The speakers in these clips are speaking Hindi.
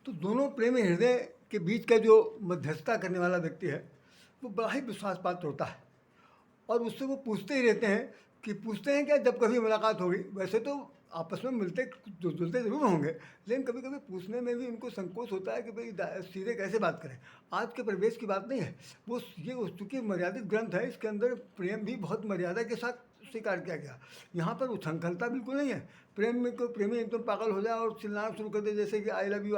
तो दोनों प्रेमी हृदय के बीच का जो मध्यस्थता करने वाला व्यक्ति है वो बड़ा ही विश्वास पात्र होता है। और उससे वो पूछते ही रहते हैं कि पूछते हैं क्या, जब कभी मुलाकात होगी वैसे तो आपस में मिलते जुलते ज़रूर होंगे, लेकिन कभी कभी पूछने में भी उनको संकोच होता है कि भाई सीधे कैसे बात करें। आज के परिवेश की बात नहीं है वो, ये चूँकि मर्यादित ग्रंथ है, इसके अंदर प्रेम भी बहुत मर्यादा के साथ स्वीकार किया गया। यहाँ पर उछंखलता बिल्कुल नहीं है। प्रेम में कोई प्रेमी एकदम पागल हो जाए और चिल्लाना शुरू कर दे, जैसे कि आई लव यू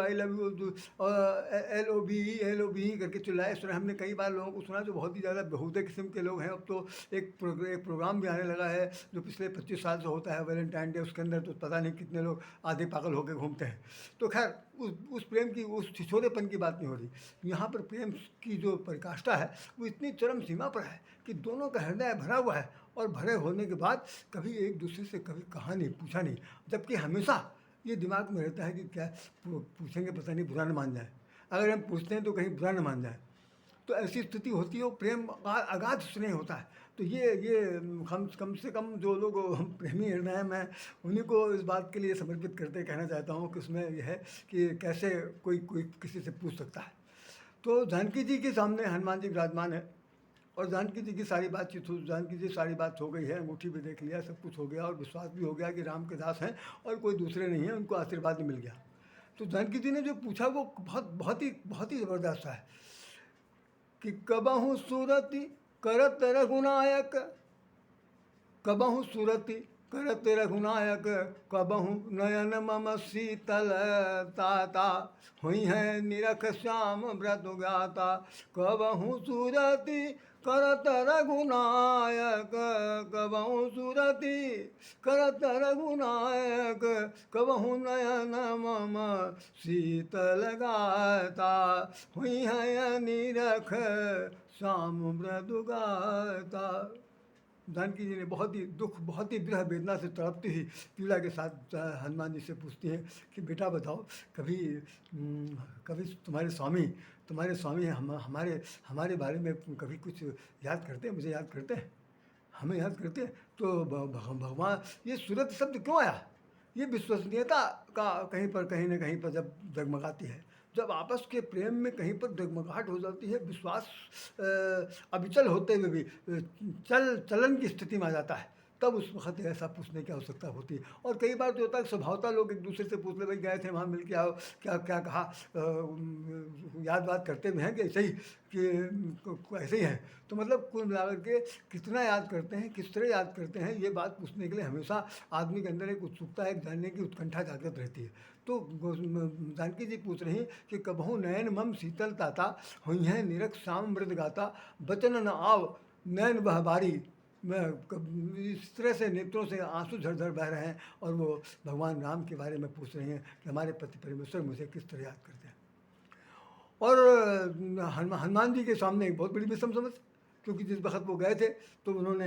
LOVE करके चिल्लाए, सुना हमने कई बार लोगों को सुना जो बहुत ही ज़्यादा बेहूदे किस्म के लोग हैं। अब तो एक प्रोग्राम भी आने लगा है जो पिछले 25 साल से होता है, वैलेंटाइन डे, उसके अंदर तो पता नहीं कितने लोग आधे पागल होकर घूमते हैं। तो खैर उस प्रेम की, उस छिछोरेपन की बात नहीं हो रही। यहाँ पर प्रेम की जो पराकाष्ठा है वो इतनी चरम सीमा पर है कि दोनों का हृदय भरा हुआ है, और भरे होने के बाद कभी एक दूसरे से कभी कहा नहीं, पूछा नहीं, जबकि हमेशा ये दिमाग में रहता है कि क्या पूछेंगे पता नहीं बुरा न मान जाए, अगर हम पूछते हैं तो कहीं बुरा न मान जाए। तो ऐसी स्थिति होती है, वो प्रेम अगाध स्नेह होता है। तो ये कम से कम जो लोग हम प्रेमी हृदय हैं, मैं उन्हीं को इस बात के लिए समर्पित करते कहना चाहता हूँ कि उसमें यह है कि कैसे कोई कोई किसी से पूछ सकता है। तो जानकी जी के सामने हनुमान जी विराजमान है, और जानकी जी की सारी बातचीत हो, जानकी जी सारी बात हो गई है, अंगूठी भी देख लिया, सब कुछ हो गया, और विश्वास भी हो गया कि राम के दास हैं और कोई दूसरे नहीं हैं, उनको आशीर्वाद भी मिल गया। तो जानकी जी ने जो पूछा वो बहुत ही ज़बरदस्त है कि कबहु सूरति करत रघुनायक, कबहु सूरति करत रघुनायक, कबहु नयन मम शीतल ताता, हुई है निरख श्याम व्रत गाता। कबहु सूरति करत रघुनायक, कबहु सूरति करत रघुनायक, कबहु नयन मम शीतल गाता, हुई है निरख श्याम व्रत गाता। जानकी जी ने बहुत ही विरह वेदना से तड़पती हुई पीड़ा के साथ हनुमान जी से पूछती हैं कि बेटा बताओ, कभी कभी तुम्हारे स्वामी हमारे हमारे बारे में कभी कुछ याद करते हैं, मुझे याद करते हैं, हमें याद करते हैं? तो भगवान, ये सूरत शब्द क्यों आया? ये विश्वसनीयता का कहीं न कहीं पर जब डगमगाती है, जब आपस के प्रेम में कहीं पर डगमगाहट हो जाती है, विश्वास अविचल होते हुए भी चलन की स्थिति में आ जाता है, तब उस वक़्त ऐसा पूछने की आवश्यकता होती है। और कई बार तो होता है स्वभावतः लोग एक दूसरे से पूछ ले, भाई गए थे वहाँ मिल के आओ, क्या क्या कहा, याद वाद करते भी हैं कि ऐसे ही कि ऐसे ही हैं। तो मतलब कुल मिलाकर के कितना याद करते हैं, किस तरह याद करते हैं, ये बात पूछने के लिए हमेशा आदमी के अंदर एक उत्सुकता, एक जानने की उत्कंठा जागृत रहती है। तो जानकी जी पूछ रही कि कबहू नयन मम शीतल ताता, हुई हैं निरख श्याम मृत गाता, बचन न आव नयन बह बारी। मैं इस तरह से नेत्रों से आंसू झरझर बह रहे हैं, और वो भगवान राम के बारे में पूछ रही हैं कि हमारे पति परमेश्वर मुझे किस तरह याद करते हैं। और हनुमान जी के सामने एक बहुत बड़ी विषम समझ, क्योंकि जिस वक्त वो गए थे तो उन्होंने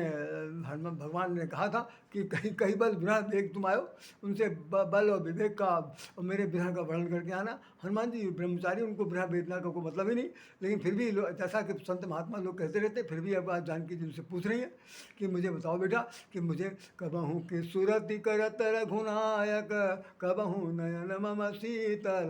हनुमान भगवान ने कहा था कि कहीं कहीं बल विरह विवेक तुम आयो, उनसे बल और विवेक का और मेरे विरह का वर्णन करके आना। हनुमान जी ब्रह्मचारी, उनको विरह वेदना का कोई मतलब ही नहीं, लेकिन फिर भी जैसा कि संत महात्मा लोग कहते रहते, फिर भी अब आज जानकी जी उनसे पूछ रही हैं कि मुझे बताओ बेटा कि मुझे कबहू की सूरत करत रघुनायक, कबहू नयन मम शीतल